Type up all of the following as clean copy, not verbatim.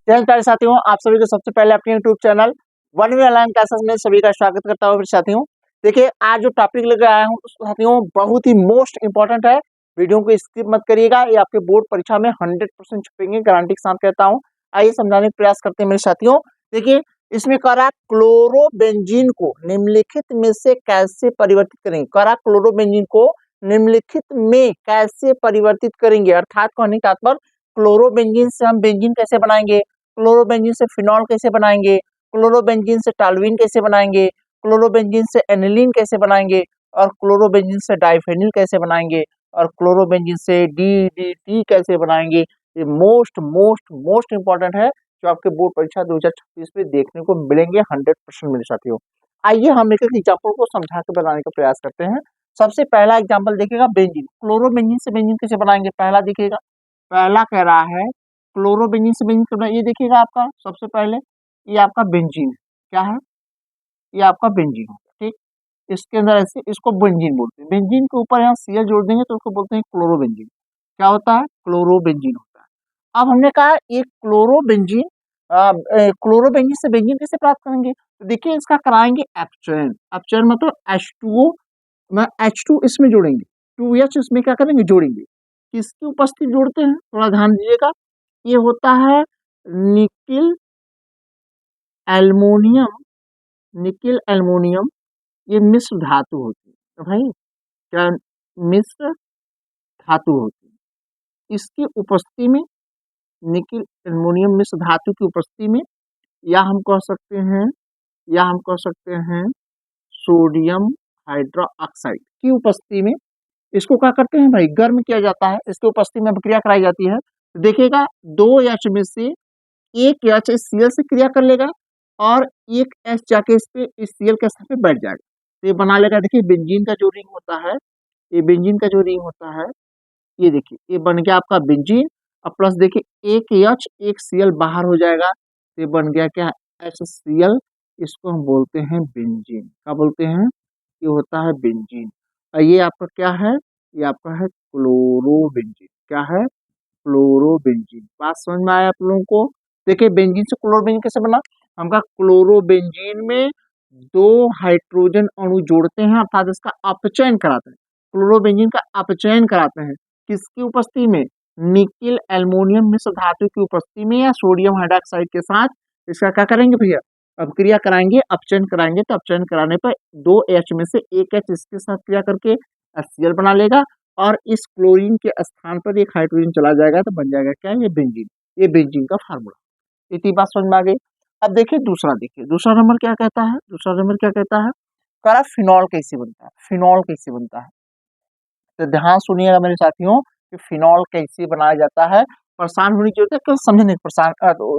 जय प्यारे साथियों, आप सभी को सबसे पहले अपने YouTube channel one way online classes में सभी का स्वागत करता हूँ। साथियों देखिए, आज जो टॉपिक लेकर आया हूँ साथियों बहुत ही मोस्ट इंपॉर्टेंट है। वीडियो को स्किप मत करिएगा, ये आपके बोर्ड परीक्षा में 100% छपेंगे, गारंटी के साथ कहता हूँ। आइए समझाने का प्रयास करते हैं मेरे साथियों। देखिए, इसमें करा क्लोरोबेंजीन को निम्नलिखित में से कैसे परिवर्तित करेंगे। करा क्लोरोबेंजीन को निम्नलिखित में कैसे परिवर्तित करेंगे, अर्थात कहने का तात्पर्य क्लोरोबेंजीन से हम बेंजीन कैसे बनाएंगे, क्लोरोबेंजीन से फिनॉल कैसे बनाएंगे, क्लोरोबेंजीन से टॉल्यूइन कैसे बनाएंगे, क्लोरोबेंजीन से एनिलीन कैसे बनाएंगे, और क्लोरोबेंजीन से डाइफेनिल कैसे बनाएंगे, और क्लोरोबेंजीन से डीडीटी कैसे बनाएंगे। ये मोस्ट मोस्ट मोस्ट इंपॉर्टेंट है, जो आपके बोर्ड परीक्षा 2026 में देखने को मिलेंगे 100% मेरे साथियों। आइए हम एक एग्जाम्पल को समझा के बनाने का प्रयास करते हैं। सबसे पहला एग्जाम्पल देखिएगा, बेंजीन। क्लोरोबेंजीन से बेंजीन कैसे बनाएंगे, पहला देखिएगा। पहला कह रहा है क्लोरोबेंजीन से बेंजीन करना। ये देखिएगा आपका सबसे पहले ये आपका बेंजीन है, क्या है, ये आपका बेंजीन होगा, ठीक। इसके अंदर ऐसे इसको बेंजीन बोलते हैं। बेंजीन के ऊपर यहाँ सीएल जोड़ देंगे तो उसको बोलते हैं क्लोरोबेंजीन। क्या होता है, क्लोरोबेंजीन होता है। अब हमने कहा ये क्लोरोबेंजीन, क्लोरोबेंजीन से बेंजीन कैसे प्राप्त करेंगे, तो देखिए इसका कराएंगे अपचयन। अपचयन मतलब H2O में H2 इसमें जोड़ेंगे, 2H इसमें क्या करेंगे, जोड़ेंगे। किसकी उपस्थिति जोड़ते हैं, थोड़ा ध्यान दीजिएगा। ये होता है निकिल एल्युमिनियम। निकिल एल्युमिनियम ये मिश्र धातु होती है, तो भाई क्या मिश्र धातु होती है। इसकी उपस्थिति में, निकिल एल्युमिनियम मिश्र धातु की उपस्थिति में, या हम कह सकते हैं, या हम कह सकते हैं सोडियम हाइड्रोक्साइड की उपस्थिति में इसको क्या करते हैं भाई, गर्म किया जाता है। इसकी उपस्थिति में अभिक्रिया कराई जाती है। तो देखिएगा 2H में से एक H इस Cl से क्रिया कर लेगा और एक H जाके इस पे इस Cl के स्थान पे बैठ जाएगा, तो ये बना लेगा। देखिए बेंजीन का जो रिंग होता है, ये बेंजीन का जो रिंग होता है, ये देखिए ये बन गया आपका बेंजीन। और प्लस देखिए एक H एक Cl बाहर हो जाएगा, तो ये बन गया क्या, HCl। इसको हम बोलते हैं बेंजीन। क्या बोलते हैं, ये होता है बेंजीन। और ये आपका क्या है, ये आपका है क्लोरोबेंजीन। क्या है, क्लोरोबेंजीन। बात समझ में आया आप लोगों को। देखिए बेंजीन से क्लोरोबेंजीन कैसे बना, हम कहा क्लोरोबेंजीन में दो हाइड्रोजन अणु जोड़ते हैं, अर्थात इसका अपचयन कराते हैं। क्लोरोबेंजीन का अपचयन कराते हैं किसकी उपस्थिति में, निकिल एल्युमिनियम मिश्र धातु की उपस्थिति में या सोडियम हाइड्रोक्साइड के साथ। इसका क्या करेंगे भैया, अपक्रिया कराएंगे, अपचयन कराएंगे। तो अपचयन कराने पर 2H में से एक H इसके साथ क्रिया करके HCl बना लेगा, और इस क्लोरीन के स्थान पर एक हाइड्रोजन चला जाएगा, तो बन जाएगा क्या, ये बेंजीन। ये बेंजीन का फार्मूला। इतनी बात समझ में आ गई। अब देखिए दूसरा, देखिए दूसरा नंबर क्या कहता है, दूसरा नंबर क्या कहता है, करा फिनॉल कैसे बनता है। फिनॉल कैसे बनता है, तो ध्यान सुनिएगा मेरे साथियों कि फिनॉल कैसे बनाया जाता है। परेशान होने की जरूरत है, केवल समझने की परेशान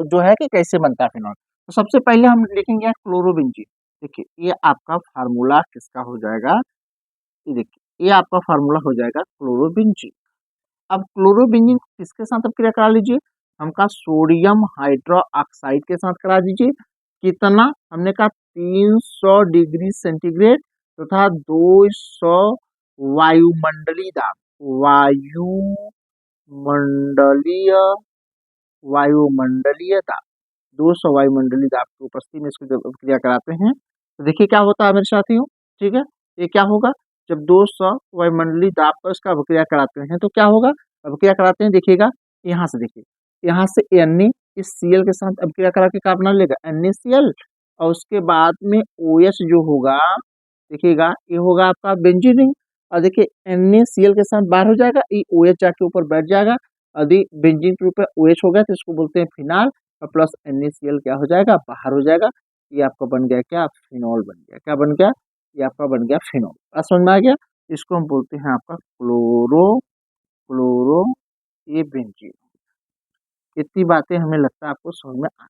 जो है कि कैसे बनता है फिनॉल। तो सबसे पहले हम लिखेंगे क्लोरोबेंजीन। देखिए ये आपका फार्मूला किसका हो जाएगा, ये देखिए ये आपका फार्मूला हो जाएगा क्लोरोबेंजीन। अब क्लोरोबेंजीन किसके साथ अब क्रिया करा लीजिए, हम कहा सोडियम हाइड्रोक्साइड के साथ करा दीजिए। कितना, हमने कहा 300 डिग्री सेंटीग्रेड तथा 200 वायुमंडलीय दाब, वायुमंडलीय वायुमंडलीय दाब, 200 वायुमंडलीय दाब की उपस्थिति में इसको जब क्रिया कराते हैं, तो देखिए क्या होता है मेरे साथियों, ठीक है। ये क्या होगा, जब 200 वायुमंडलीय दाब पर इसका अभिक्रिया कराते हैं तो क्या होगा, अभिक्रिया कराते हैं, देखिएगा यहाँ से, देखिए यहाँ से Na इस Cl के साथ अभिक्रिया करा के क्या बना लेगा, NaCl। और उसके बाद में OH जो होगा, देखिएगा ये होगा आपका बेंजीन रिंग। और देखिए NaCl के साथ बाहर हो जाएगा, ये OH जाके ऊपर बैठ जाएगा। यदि बेंजीन के ऊपर OH हो गया तो इसको बोलते हैं फिनाल, और प्लस NaCl क्या हो जाएगा, बाहर हो जाएगा। ये आपका बन गया क्या, फिनॉल बन गया। क्या बन गया, ये आपका बन गया फिनॉल। समझ में आ गया। इसको हम बोलते हैं आपका क्लोरो ये बेंजीन। इतनी बातें हमें लगता है आपको समझ में आ।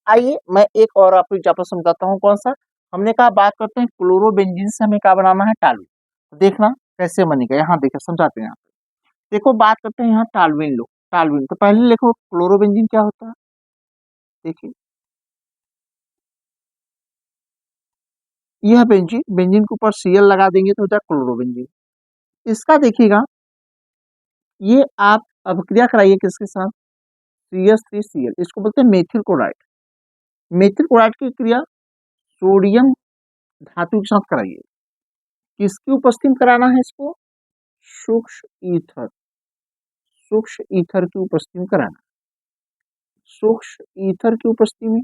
आइए मैं एक और आपको एग्जाम्पल समझाता हूँ। कौन सा, हमने कहा बात करते हैं क्लोरोबेंजीन से हमें क्या बनाना है, टॉल्यूइन। तो देखना कैसे बनेगा, यहाँ देखिए समझाते हैं। यहाँ पे देखो बात करते हैं यहाँ टॉल्यूइन लो, टॉल्यूइन। तो पहले लिखो क्लोरोबेंजीन क्या होता है, देखिए यह बेंजीन, बेंजीन के ऊपर Cl लगा देंगे तो हो जाए क्लोरोबेंजीन। इसका देखिएगा, ये आप अभिक्रिया कराइए किसके साथ, CH3Cl, इसको बोलते हैं मेथिल क्लोराइड। मेथिल क्लोराइड की क्रिया सोडियम धातु के साथ कराइए। किसकी उपस्थिति में कराना है इसको? सूक्ष्म ईथर, सूक्ष्म ईथर की उपस्थिति में कराना। सूक्ष्म ईथर की उपस्थिति में,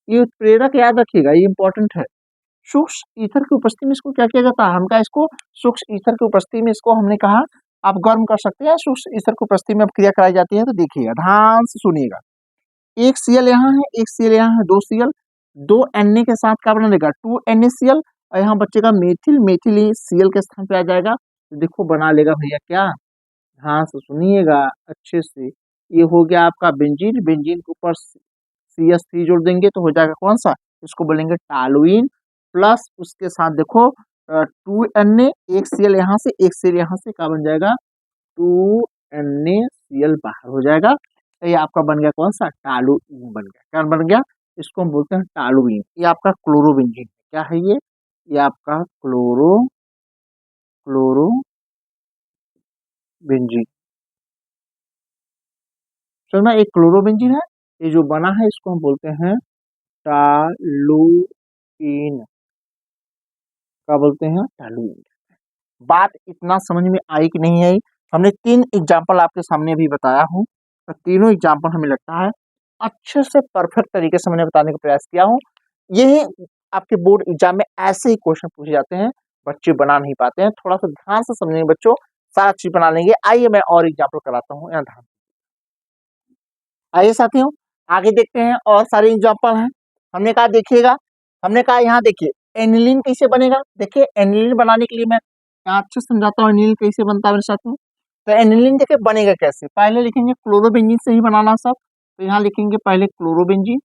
ये प्रेरक याद रखिएगा, ये इंपॉर्टेंट है। सूक्ष्म ईथर की उपस्थिति में इसको क्या किया जाता है? हम कहा इसको सूक्ष्म ईथर की उपस्थिति में इसको हमने कहा आप गर्म कर सकते हैं। सूक्ष्म ईथर की उपस्थिति में अब क्रिया कराई जाती है, तो देखिएगा ध्यान से सुनिएगा। एक Cl यहाँ है, एक Cl यहाँ है, दो Cl, दो Na के साथ क्या बना लेगा? 2NaCl, और यहाँ बचेगा मेथिल, मेथिल ही Cl के स्थान पे आ जाएगा, तो देखो बना लेगा भैया क्या? ध्यान से सुनिएगा अच्छे से। ये हो गया आपका बेंजीन, बेंजीन के ऊपर CH3 जोड़ देंगे तो हो जाएगा कौन सा? इसको बोलेंगे टॉलुइन। प्लस उसके साथ देखो 2Na, एक Cl यहाँ से, एक Cl यहाँ से, क्या बन जाएगा? 2NaCl बाहर हो जाएगा, तो ये आपका बन गया कौन सा? टॉलुइन बन गया। क्या बन गया? इसको हम बोलते हैं टॉलुइन। ये आपका क्लोरोबेंजीन है। क्या है ये आपका क्लोरोबेंजीन। समझना, एक क्लोरोबेंजीन है, ये जो बना है इसको हम बोलते हैं टॉलुइन। क्या बोलते हैं? टॉलुइन। बात इतना समझ में आई कि नहीं आई? हमने 3 एग्जाम्पल आपके सामने अभी बताया हूँ, तो तीनों एग्जाम्पल हमें लगता है अच्छे से परफेक्ट तरीके से मैंने बताने का प्रयास किया हूँ। ये आपके बोर्ड एग्जाम में ऐसे ही क्वेश्चन पूछे जाते हैं, बच्चे बना नहीं पाते हैं। थोड़ा सा ध्यान से समझेंगे बच्चों, सारा चीज बना लेंगे। आइए मैं और एग्जाम्पल कराता हूँ, यहाँ ध्यान। आइए साथियों, आगे देखते हैं, और सारे एग्जाम्पल हैं। हमने कहा देखिएगा, हमने कहा यहाँ देखिए एनिलीन कैसे बनेगा। देखिए एनिलीन बनाने के लिए मैं यहाँ अच्छे से समझाता हूँ एनिलीन कैसे बनता है मेरे साथियों। तो एनिलीन देखिए बनेगा कैसे, पहले लिखेंगे क्लोरोबेंजीन से ही बनाना सब। तो यहाँ लिखेंगे पहले क्लोरोबेंजीन,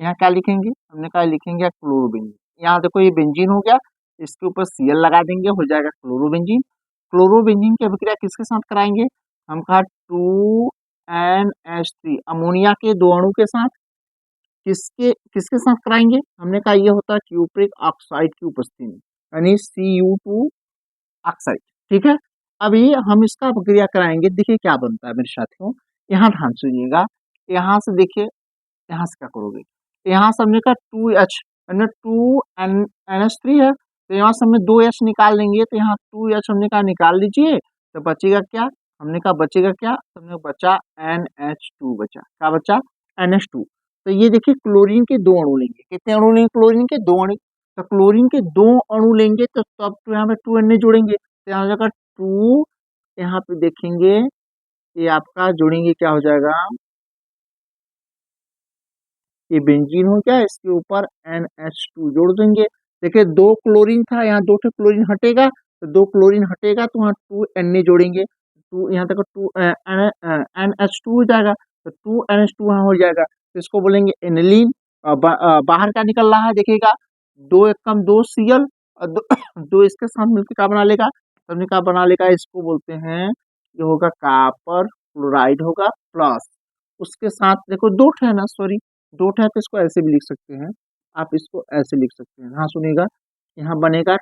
यहाँ क्या लिखेंगे? हमने कहा लिखेंगे क्लोरोबेंजीन। यहाँ देखो ये बेंजीन हो गया, इसके ऊपर Cl लगा देंगे, हो जाएगा क्लोरोबेंजीन। क्लोरोबेंजीन की अभिक्रिया किसके साथ कराएंगे? हम कहा 2NH3, अमोनिया के दो अणु के साथ। किसके किसके साथ कराएंगे? हमने कहा ये होता है क्यूप्रिक ऑक्साइड की उपस्थिति में, यानी Cu2 ऑक्साइड। ठीक है, अभी हम इसका अभिक्रिया कराएंगे, देखिए क्या बनता है मेरे साथियों। यहाँ ध्यान सुनिएगा, यहाँ से देखिए, यहाँ से क्या करोगे? यहाँ से हमने कहा 2H, 2NH3 है, तो यहाँ से हमने 2H निकाल लेंगे, तो यहाँ 2H हमने कहा निकाल लीजिए, तो बचेगा क्या? हमने कहा बचेगा क्या? हमने बचा NH2 बचा। क्या बचा? NH2। तो ये देखिए क्लोरीन के दो अणु लेंगे, कितने अणु लेंगे? क्लोरीन के दो अणु। तो क्लोरीन के दो अणु लेंगे तो तब तो यहाँ पे 2Na जोड़ेंगे, तो यहाँ हो जाएगा 2, यहाँ पे देखेंगे ये आपका जोड़ेंगे, क्या हो जाएगा? ये बेंजीन हो गया, इसके ऊपर NH2 जोड़ देंगे। देखिए दो क्लोरीन था, यहाँ दो क्लोरीन हटेगा, तो दो क्लोरीन हटेगा तो वहाँ 2Na जोड़ेंगे, टू यहाँ तक 2 NH2 हो जाएगा, तो 2NH2 वहाँ हो जाएगा, तो इसको बोलेंगे एनिलीन। बाहर क्या निकल रहा है देखिएगा, दो एक कम दो Cl, और दो, दो इसके साथ मिलकर क्या बना लेगा? तो हमने क्या बना लेगा? इसको बोलते हैं, ये होगा कॉपर क्लोराइड होगा, प्लस उसके साथ देखो दो है ना, सॉरी दो है, तो इसको ऐसे भी लिख सकते हैं, आप इसको ऐसे लिख सकते हैं। हाँ सुनिएगा, यहाँ बनेगा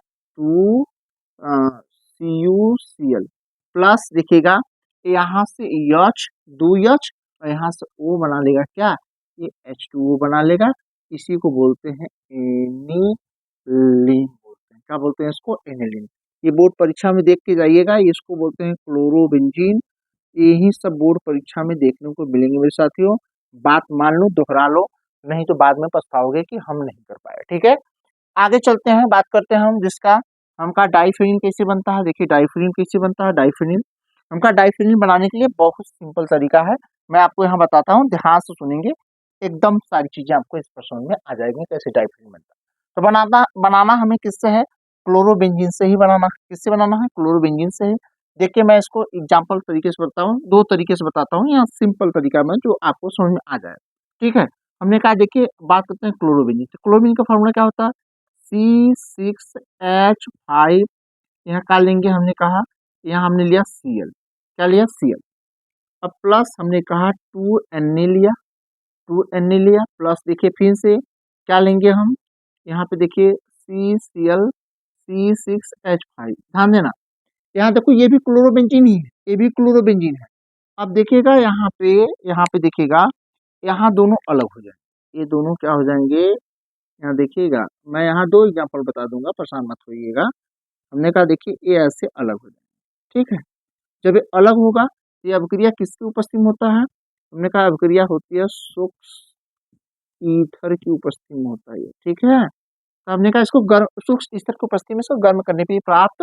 2CuCl प्लस देखिएगा यहाँ से H, 2H, और यहाँ से O बना लेगा क्या? ये H2O बना लेगा। इसी को बोलते हैं एनिलीन, बोलते हैं। क्या बोलते हैं इसको? एनिलीन। ये बोर्ड परीक्षा में देख के जाइएगा, इसको बोलते हैं क्लोरोबेंजीन। यही सब बोर्ड परीक्षा में देखने को मिलेंगे मेरे साथियों। बात मान लो, दोहरा लो, नहीं तो बाद में पछताओगे कि हम नहीं कर पाए। ठीक है, आगे चलते हैं, बात करते हैं हम जिसका हम कहा डाइफेनिल कैसे बनता है। देखिए डाइफेनिल कैसे बनता है। डाइफेनिल हम कहा डाइफेनिल बनाने के लिए बहुत सिंपल तरीका है, मैं आपको यहाँ बताता हूँ, ध्यान से सुनेंगे, एकदम सारी चीजें आपको इस पर समझ में आ जाएगी कैसे डाइफेनिल बनता है। तो बनाना हमें किससे है? क्लोरोबेंजीन से ही बनाना। किससे बनाना है? क्लोरोबेंजीन से ही। देखिए मैं इसको एग्जाम्पल तरीके से बताता हूँ, दो तरीके से बताता हूँ, यहाँ सिंपल तरीका में जो आपको समझ में आ जाए। ठीक है, हमने कहा देखिए बात करते हैं क्लोरोबेंजीन। तो क्लोरोबेंजीन का फॉर्मूला क्या होता है? C6H5, यहाँ क्या लेंगे? हमने कहा यहाँ हमने लिया Cl, क्या लिया? Cl। अब प्लस हमने कहा 2Na लिया, 2Na लिया, प्लस देखिए फिर से क्या लेंगे हम? यहाँ पे देखिए CCl, C6H5, ध्यान देना, यहाँ देखो ये भी क्लोरोबेंजीन ही है, ये भी क्लोरोबेंजीन है। अब देखिएगा यहाँ पे देखिएगा, यहाँ दोनों अलग हो जाएंगे, ये दोनों क्या हो जाएंगे, यहाँ देखिएगा, मैं यहाँ दो एग्जांपल बता दूंगा, परेशान मत होइएगा। हमने कहा देखिए ये ऐसे अलग हो जाएंगे, ठीक है। जब ये अलग होगा तो ये अभिक्रिया किसकी उपस्थिति में होता है, हमने कहा अभिक्रिया होती है सूक्ष्म ईथर की उपस्थिति में होता है ये, ठीक है। तो हमने कहा इसको गर्म, सूक्ष्म ईथर की उपस्थिति में इसको गर्म करने पे ही प्राप्त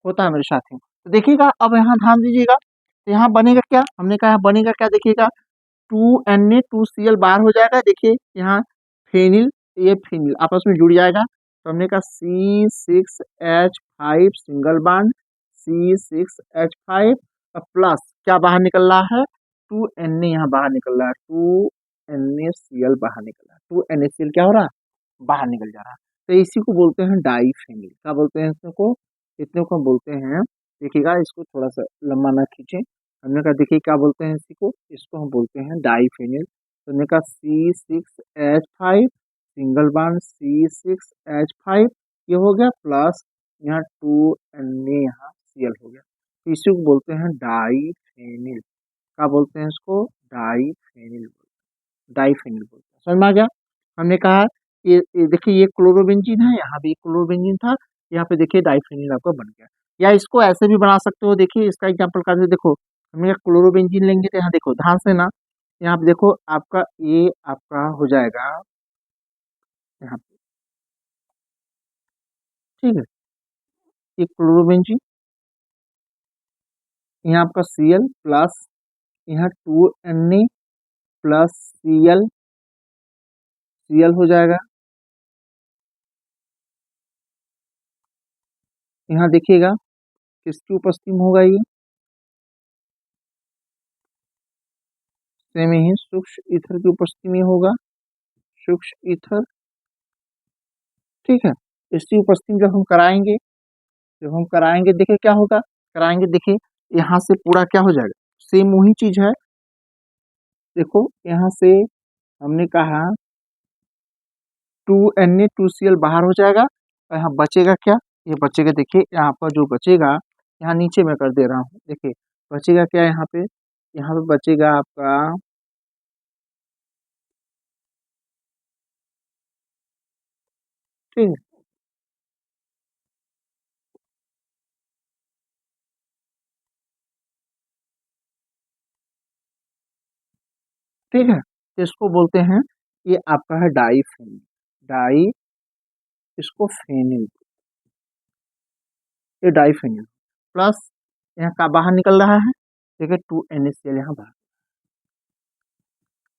होता है मेरे साथियों। तो देखिएगा अब यहाँ ध्यान दीजिएगा, तो यहाँ बनेगा क्या, हमने कहा बनेगा क्या, देखिएगा 2Na2Cl बाहर हो जाएगा, देखिए यहाँ फेनिल, ये फेनिल आपस में जुड़ जाएगा, तो हमने कहा C6H5 single bond C6H5 plus क्या बाहर निकल रहा है, 2Na यहाँ बाहर निकल रहा है, 2NaCl बाहर निकल रहा है, 2NaCl क्या हो रहा है, बाहर निकल जा रहा है। तो इसी को बोलते हैं डाईफेनिल, क्या बोलते हैं इसको, इतने को हम बोलते हैं, देखिएगा इसको थोड़ा सा लंबा ना खींचे, हमने कहा देखिए क्या बोलते हैं इसी को, इसको हम बोलते हैं डाईफेनिल। तो हमने कहा C6H5 सिंगल बॉन्ड C6H5 ये हो गया, प्लस यहाँ 2Na यहाँ Cl हो गया, तो इसी को बोलते हैं डाईफेनिल, क्या बोलते हैं इसको, डाईफेनिल, डाईफेनिल बोलते हैं, समझ में आ गया। हमने कहा ये देखिए ये क्लोरोबेंजीन है, यहाँ भी क्लोरोबेंजीन था, यहाँ पे देखिए डाईफेनिल आपका बन गया। या इसको ऐसे भी बना सकते हो, देखिए इसका एग्जांपल कर दे, देखो हमने क्लोरोबेंजीन लेंगे तो यहाँ देखो ध्यान से ना, यहाँ पे देखो आपका ये आपका हो जाएगा यहाँ पे, ठीक है, ये क्लोरोबेंजीन, यहाँ आपका Cl प्लस यहाँ 2Na प्लस Cl हो जाएगा, यहाँ देखिएगा किसकी उपस्थिति में होगा, ये सेम ही सूक्ष्म ईथर की उपस्थिति में होगा, सूक्ष्म ईथर, ठीक है। इसकी उपस्थिति में जब हम कराएंगे देखिए क्या होगा, कराएंगे देखिए यहाँ से पूरा क्या हो जाएगा, सेम वही चीज है, देखो यहाँ से हमने कहा 2Na2Cl बाहर हो जाएगा, और यहाँ बचेगा क्या, ये बचेगा देखिए यहाँ पर जो बचेगा, यहाँ नीचे मैं कर दे रहा हूँ, देखिए बचेगा क्या यहाँ पे बचेगा आपका, ठीक है, ठीक है, तो इसको बोलते हैं, ये आपका है डाईफेनिल, डाई, इसको फेनिल, ये डाईफेनिल प्लस यहाँ का बाहर निकल रहा है, ठीक है 2NaCl यहाँ बाहर,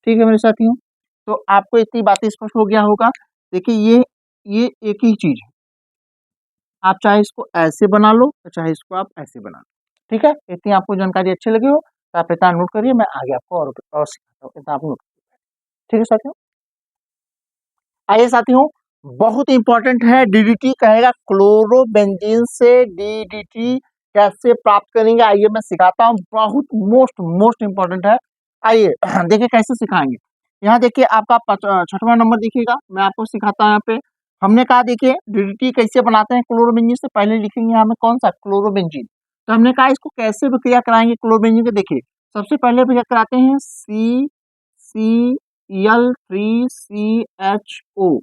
ठीक है मेरे साथियों। तो आपको इतनी बातें स्पष्ट हो गया होगा, देखिए ये एक ही चीज है, आप चाहे इसको ऐसे बना लो चाहे इसको आप ऐसे बना लो, ठीक है। इतनी आपको जानकारी अच्छी लगी हो तो आप इतना नोट करिए, मैं आगे आपको और सिखाता हूँ, इतना आप नोट, ठीक है साथियों। आइए साथियों, बहुत इंपॉर्टेंट है, डीडीटी कहेगा क्लोरोबेंजीन से डीडीटी कैसे प्राप्त करेंगे, आइए मैं सिखाता हूँ, बहुत मोस्ट मोस्ट इंपॉर्टेंट है। आइए देखिए कैसे सिखाएंगे, यहाँ देखिए आपका छठवां नंबर देखिएगा, मैं आपको सिखाता हूँ। यहाँ पे हमने कहा देखिए डीडीटी कैसे बनाते हैं, क्लोरोबेंजीन से पहले लिखेंगे यहाँ में कौन सा, क्लोरोबेंजीन। तो हमने कहा इसको कैसे प्रक्रिया कराएंगे क्लोरोबेंजीन के, देखिए सबसे पहले प्रक्रिया कराते हैं CCl3CHO,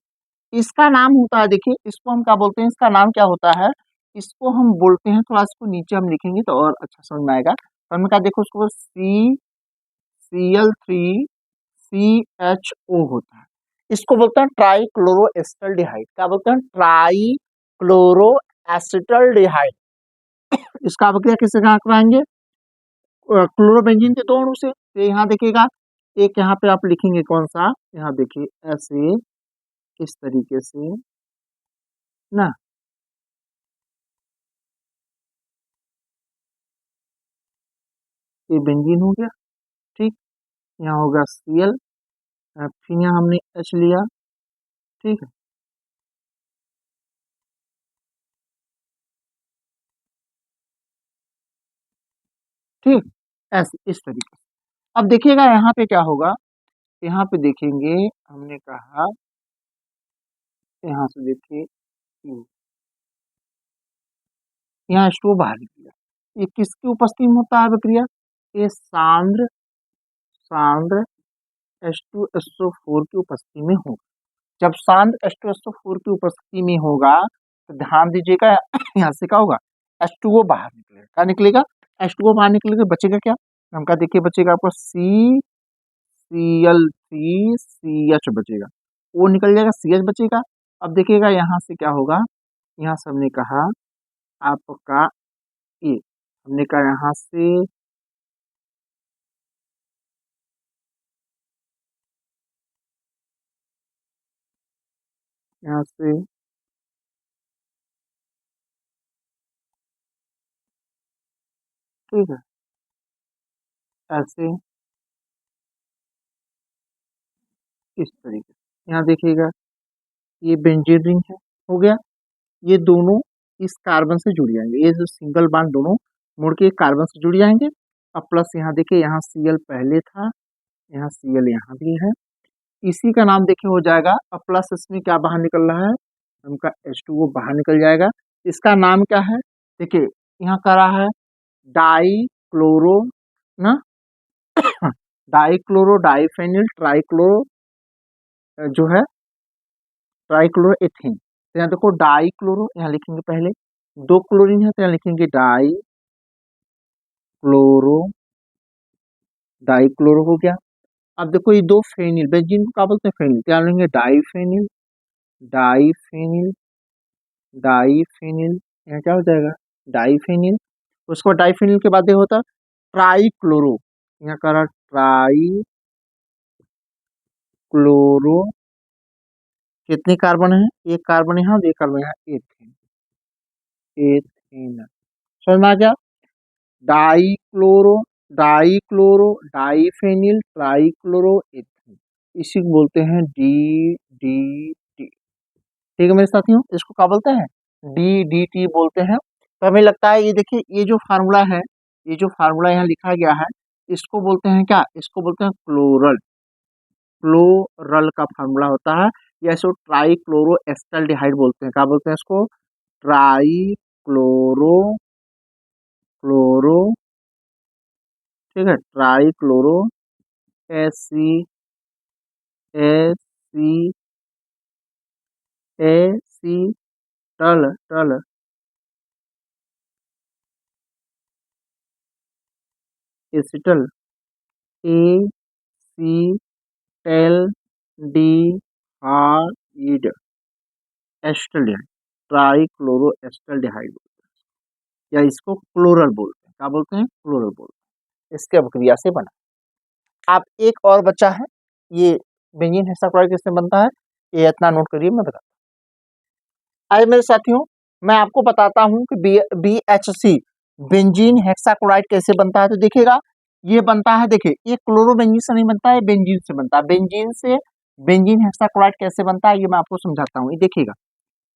इसका नाम होता है, देखिए इसको हम क्या बोलते हैं, इसका नाम क्या होता है, इसको हम बोलते हैं, थोड़ा इसको नीचे हम लिखेंगे तो और अच्छा समझ में आएगा। तो हमने कहा देखो उसको CCl3CHO होता है, इसको बोलते हैं ट्राई क्लोरो एसिटल्डिहाइड, क्या बोलते हैं, ट्राई क्लोरो एसिटल्डिहाइड। इसका अभिक्रिया किससे कहाँ कराएंगे, क्लोरोबेंजीन के दो अणु से, तो यहाँ देखिएगा एक यहाँ पे आप लिखेंगे कौन सा, यहाँ देखिए ऐसे इस तरीके से ना, ये बेंजीन हो गया, ठीक, यहाँ होगा Cl, फिर यहाँ हमने H लिया, ठीक है, ठीक, ऐसे इस तरीके से। अब देखिएगा यहाँ पे क्या होगा, यहाँ पे देखेंगे, हमने कहा यहाँ से देखिए यहाँ स्टो बाहर निकला, ये किसकी उपस्थिति में होता है प्रक्रिया, ये सांद्र सांद्र H2SO4 की उपस्थिति में होगा। जब सांद्र H2SO4 की उपस्थिति में होगा तो ध्यान दीजिएगा यहाँ से क्या होगा, H2O बाहर निकलेगा। क्या निकलेगा? H2O बाहर निकलेगा, बचेगा क्या? हमका देखिए बचेगा आपको CCl3CH बचेगा, O निकल जाएगा, CH बचेगा। अब देखिएगा यहाँ से क्या होगा, यहाँ से हमने कहा आपका ये, हमने कहा यहाँ से यहाँ से ठीक है, ऐसे इस तरीके से यहाँ देखिएगा ये बेंजीन रिंग है, हो गया। ये दोनों इस कार्बन से जुड़ जाएंगे, ये जो सिंगल बॉन्ड दोनों मुड़ के कार्बन से जुड़ जाएंगे। अब प्लस यहाँ देखिए, यहाँ Cl पहले था, यहाँ Cl यहाँ भी है, इसी का नाम देखिए हो जाएगा। अब प्लस इसमें क्या बाहर निकल रहा है, उनका H2O बाहर निकल जाएगा। इसका नाम क्या है, देखिए यहाँ कर रहा है डाई क्लोरो ना डाई क्लोरो डाईफेनिल ट्राइक्लोरो जो है ट्राइक्लोरो एथेन। तो यहाँ देखो डाई क्लोरो, यहाँ लिखेंगे पहले, दो क्लोरीन है तो यहाँ लिखेंगे डाई क्लोरो, डाई क्लोरो हो गया। अब देखो ये दो फेनिल, बेंजीन को क्या बोलते हैं, फेनिल, तो यहाँ लिखेंगे डाईफेनिल, डाईफेनिल, डाईफेनिल, यहाँ क्या हो जाएगा डाईफेनिल। उसको डाईफेनिल के बाद ये होता ट्राइक्लोरो, यहाँ करा ट्राई क्लोरो, कितने कार्बन है, एक कार्बन यहाँ, एक कार्बन यहाँ, एथेन, एथेन समझ में आ गया। Dichloro, dichloro diphenyl trichloro ethane, इसी को बोलते हैं DDT। ठीक है मेरे साथियों, इसको क्या बोलते हैं, DDT बोलते हैं। तो हमें लगता है ये देखिए, ये जो फार्मूला है, ये जो फार्मूला यहाँ लिखा गया है, इसको बोलते हैं क्या, इसको बोलते हैं क्लोरल, क्लोरल का फार्मूला होता है। या इसको ट्राई क्लोरो एस्टल्डिहाइड बोलते हैं, क्या बोलते हैं इसको, ट्राई क्लोरो, क्लोरो, ठीक है, ट्राई क्लोरो एसी एसी एसी टल टल acetal acetaldehyde acetaldehyde, trichloro acetaldehyde बोलते हैं, या इसको क्लोरल बोलते हैं। क्या बोलते हैं, क्लोरल बोलते हैं। इसके अभिक्रिया से बना। आप एक और बच्चा है, ये बेंजीन हेक्साक्लोराइड किससे बनता है, ये इतना नोट करिए, मैं बताता हूँ। आज मेरे साथियों मैं आपको बताता हूँ कि BHC बेंजीन हेक्साक्लोराइड कैसे बनता है। तो देखिएगा ये बनता है, देखिए ये क्लोरोबेंजीन से नहीं बनता है, बेंजीन से बनता है। बेंजीन से बेंजीन हेक्साक्लोराइड कैसे बनता है ये मैं आपको समझाता हूँ। ये देखिएगा,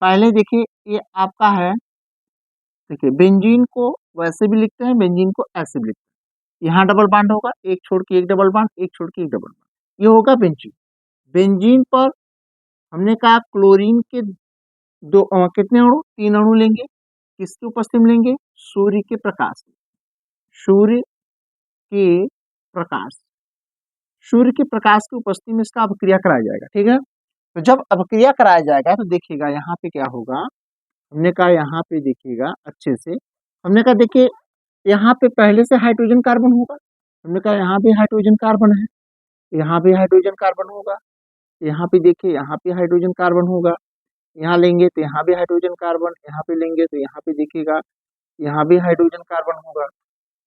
पहले देखिए ये आपका है, देखिए बेंजीन को वैसे भी लिखते हैं, बेंजीन को ऐसे भी लिखते हैं। यहाँ डबल बॉन्ड होगा, एक छोड़ के एक डबल बॉन्ड, एक छोड़ के एक डबल बॉन्ड, ये होगा बेंजीन। बेंजीन पर हमने कहा क्लोरीन के दो कितने अणु, तीन अणु लेंगे, किसकी उपस्थिति में लेंगे, सूर्य के प्रकाश, सूर्य के प्रकाश, सूर्य के प्रकाश की उपस्थिति में इसका अभिक्रिया कराया जाएगा। ठीक है, तो जब अभिक्रिया कराया जाएगा तो देखिएगा यहाँ पे क्या होगा, हमने कहा यहाँ पे देखिएगा अच्छे से, हमने कहा देखिए यहाँ पे पहले से हाइड्रोजन कार्बन होगा, हमने कहा यहाँ भी हाइड्रोजन कार्बन है, यहाँ भी हाइड्रोजन कार्बन होगा, यहाँ पे देखिए यहाँ पे हाइड्रोजन कार्बन होगा, यहाँ लेंगे तो यहाँ भी हाइड्रोजन कार्बन, यहाँ पे लेंगे तो यहाँ पे देखिएगा यहाँ भी हाइड्रोजन कार्बन होगा।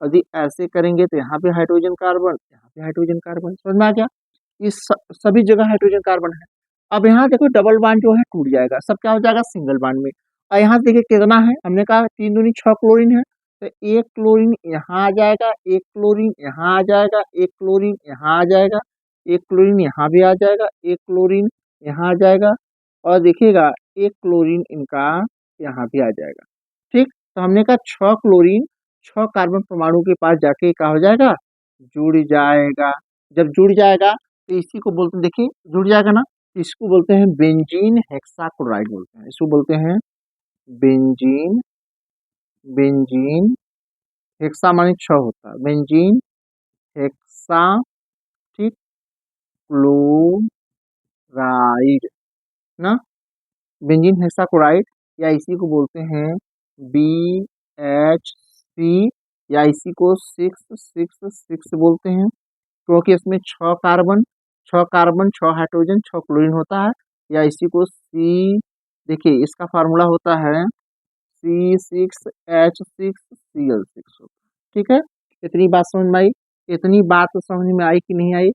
यदि ऐसे करेंगे तो यहाँ पे हाइड्रोजन कार्बन, यहाँ पे हाइड्रोजन कार्बन, समझ में आ गया। इस सभी जगह हाइड्रोजन कार्बन है। अब यहाँ देखो डबल बॉन्ड जो है टूट जाएगा, सब क्या हो जाएगा सिंगल बॉन्ड में। और यहाँ देखिए कितना है, हमने कहा 3 दूनी 6 क्लोरीन है, तो एक क्लोरीन यहाँ आ जाएगा, एक क्लोरीन यहाँ आ जाएगा, एक क्लोरीन यहाँ आ जाएगा, एक क्लोरीन यहाँ भी आ जाएगा, एक क्लोरीन यहाँ आ जाएगा, और देखिएगा एक क्लोरीन इनका यहाँ भी आ जाएगा। ठीक, तो हमने कहा 6 क्लोरीन 6 कार्बन परमाणु के पास जाके क्या हो जाएगा, जुड़ जाएगा। जब जुड़ जाएगा तो इसी को बोलते हैं, देखिए जुड़ जाएगा ना, इसको बोलते हैं बेंजीन हेक्साक्लोराइड बोलते हैं, इसको बोलते हैं बेंजीन, बेंजीन हेक्सा माने 6 होता है, बेंजीन हेक्सा, ठीक, क्लोराइड ना, बेंजीन हेक्साक्लोराइड, या इसी को बोलते हैं BH3, या इसी को 666 बोलते हैं, क्योंकि इसमें 6 कार्बन 6 हाइड्रोजन 6 क्लोरीन होता है। या इसी को सी, देखिए इसका फार्मूला होता है C6H6Cl6 होता है। ठीक है, इतनी बात समझ में आई? इतनी बात समझ में आई कि नहीं आई?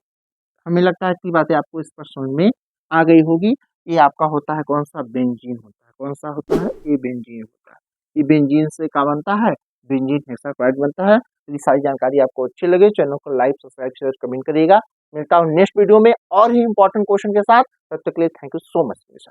हमें लगता है इतनी बातें आपको इस पर समझ में आ गई होगी। ये आपका होता है कौन सा? बेंजीन होता है। कौन सा होता है? ये बेंजीन होता है। ये बेंजीन से क्या बनता है? बेंजीन हेक्साक्लोराइड बनता है। ये सारी जानकारी आपको अच्छी लगे, चैनल को लाइक, सब्सक्राइब, शेयर, कमेंट करिएगा। मिलता हूँ नेक्स्ट वीडियो में और ही इंपॉर्टेंट क्वेश्चन के साथ। तब तक के लिए थैंक यू सो मच।